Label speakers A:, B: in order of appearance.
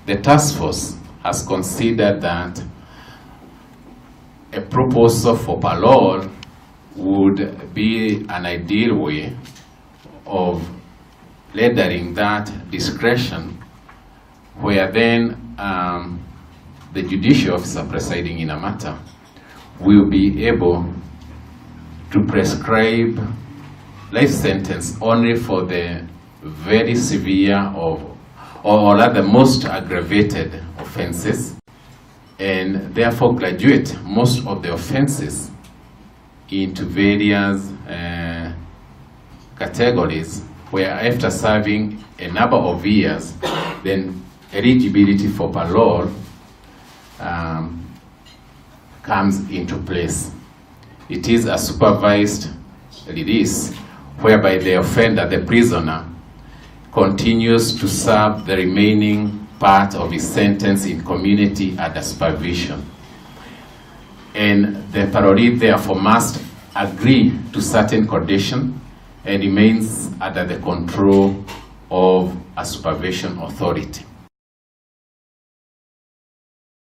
A: the task force has considered that a proposal for parole would be an ideal way of rendering that discretion, where then the judicial officer presiding in a matter will be able to prescribe life sentence only for the very severe or rather most aggravated offenses, and therefore graduate most of the offenses into various categories, where after serving a number of years, then eligibility for parole comes into place. It is a supervised release, whereby the offender, the prisoner, continues to serve the remaining part of his sentence in community under supervision. And the parolee therefore must agree to certain conditions and remains under the control of a supervision authority.